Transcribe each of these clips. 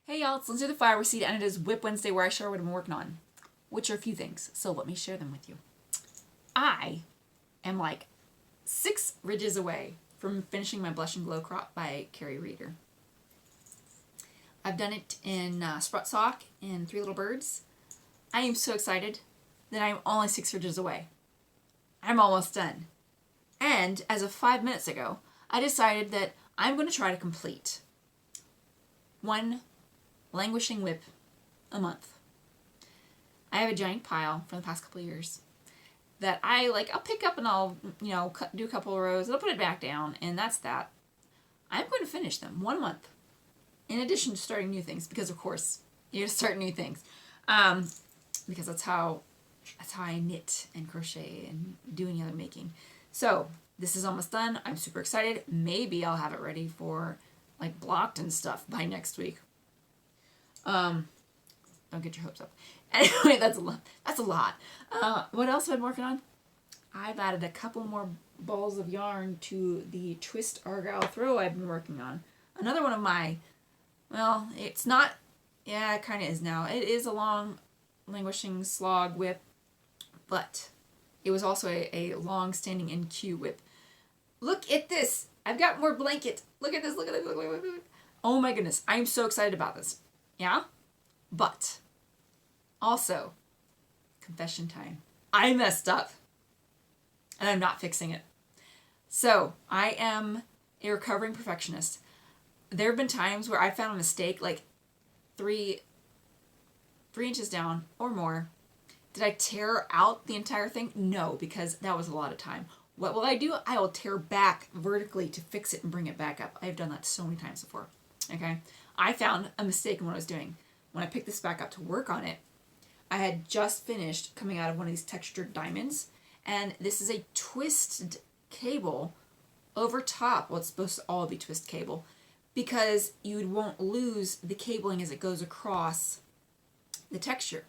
Hey y'all, it's Lindsay the Flower Seed, and it is WIP Wednesday where I share what I've been working on, which are a few things, so let me share them with you. I am like 6 ridges away from finishing my Blush and Glow crop by Carrie Rieder. I've done it in Sprut Sock and 3 Little Birds. I am so excited that I'm only 6 ridges away. I'm almost done. And as of 5 minutes ago, I decided that I'm going to try to complete one languishing WIP a month. I have a giant pile from the past couple of years that I'll pick up and I'll, do a couple of rows and I'll put it back down, and that's that. I'm going to finish them 1 month, in addition to starting new things, because of course you have to start new things, because that's how I knit and crochet and do any other making. So this is almost done. I'm super excited. Maybe I'll have it ready for like blocked and stuff by next week. Don't get your hopes up. Anyway, that's a lot. What else have I been working on? I've added a couple more balls of yarn to the Twist Argyle Throw I've been working on. Another one of my, well, it's not, yeah, it kind of is now. It is a long, languishing slog WIP, but it was also a long-standing NQ WIP. Look at this. I've got more blanket. Look at this. Look at this. Look. Oh my goodness. I'm so excited about this. Yeah? But also, confession time. I messed up. And I'm not fixing it. So, I am a recovering perfectionist. There have been times where I found a mistake like 3 inches down or more. Did I tear out the entire thing? No, because that was a lot of time. What will I do? I will tear back vertically to fix it and bring it back up. I've done that so many times before. Okay? I found a mistake in what I was doing. When I picked this back up to work on it, I had just finished coming out of one of these textured diamonds, and this is a twisted cable over top. Well, it's supposed to all be twist cable, because you won't lose the cabling as it goes across the texture.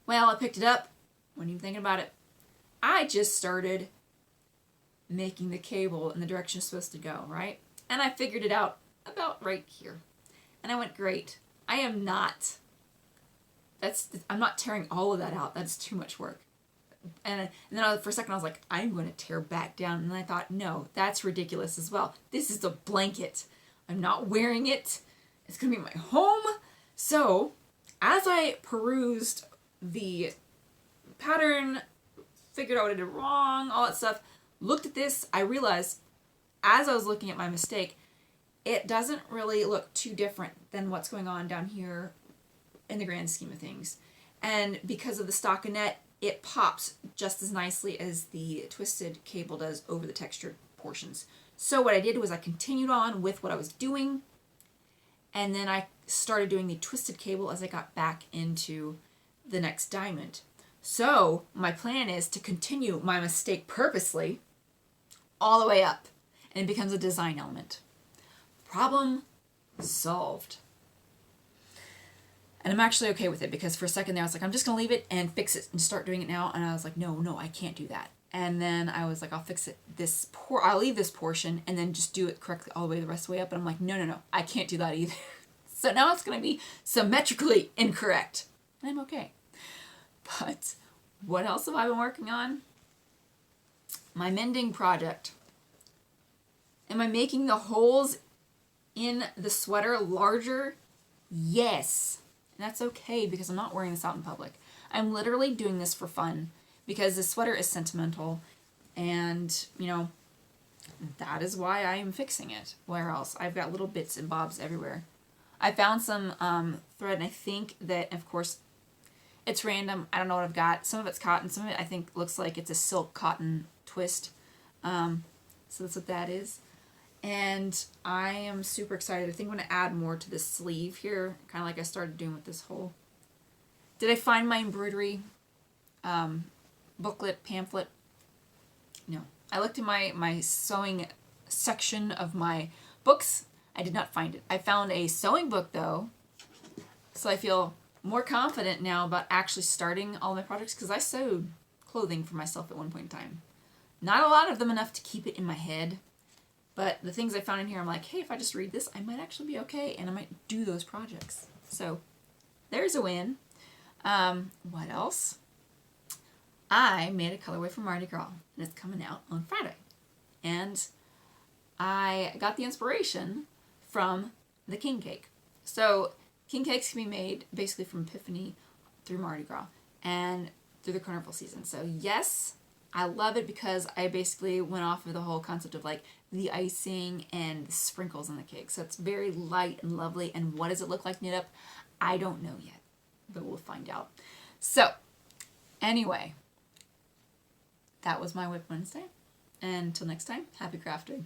Well, I picked it up, wasn't even thinking about it. I just started making the cable in the direction it's supposed to go, right? And I figured it out about right here. And I went, great. I'm not tearing all of that out. That's too much work. And then for a second I was like, I'm going to tear back down. And I thought, no, that's ridiculous as well. This is a blanket. I'm not wearing it. It's going to be my home. So as I perused the pattern, figured out what I did wrong, all that stuff, looked at this, I realized as I was looking at my mistake, it doesn't really look too different than what's going on down here in the grand scheme of things. And because of the stockinette, it pops just as nicely as the twisted cable does over the textured portions. So what I did was I continued on with what I was doing, and then I started doing the twisted cable as I got back into the next diamond. So my plan is to continue my mistake purposely all the way up, and it becomes a design element. Problem solved. And I'm actually okay with it, because for a second there I was like, I'm just going to leave it and fix it and start doing it now. And I was like, no, I can't do that. And then I was like, I'll fix it. I'll leave this portion and then just do it correctly all the way the rest of the way up. And I'm like, no, I can't do that either. So now it's going to be symmetrically incorrect. And I'm okay. But what else have I been working on? My mending project. Am I making the holes in the sweater larger? Yes. And that's okay, because I'm not wearing this out in public. I'm literally doing this for fun, because the sweater is sentimental, and that is why I am fixing it. Where else? I've got little bits and bobs everywhere. I found some thread, and I think that, of course, it's random. I don't know what I've got. Some of it's cotton. Some of it I think looks like it's a silk cotton twist. So that's what that is. And I am super excited. I think I'm going to add more to this sleeve here, kind of like I started doing with this whole. Did I find my embroidery booklet, pamphlet? No. I looked in my sewing section of my books. I did not find it. I found a sewing book, though, so I feel more confident now about actually starting all my projects, because I sewed clothing for myself at one point in time. Not a lot of them enough to keep it in my head, But the things I found in here, I'm like, hey, if I just read this, I might actually be okay, and I might do those projects. So there's a win. What else? I made a colorway for Mardi Gras, and it's coming out on Friday. And I got the inspiration from the king cake. So king cakes can be made basically from Epiphany through Mardi Gras and through the carnival season. So yes, I love it because I basically went off of the whole concept of like the icing and the sprinkles on the cake. So it's very light and lovely. And what does it look like knit up? I don't know yet, but we'll find out. So anyway, that was my WIP Wednesday. And until next time, happy crafting.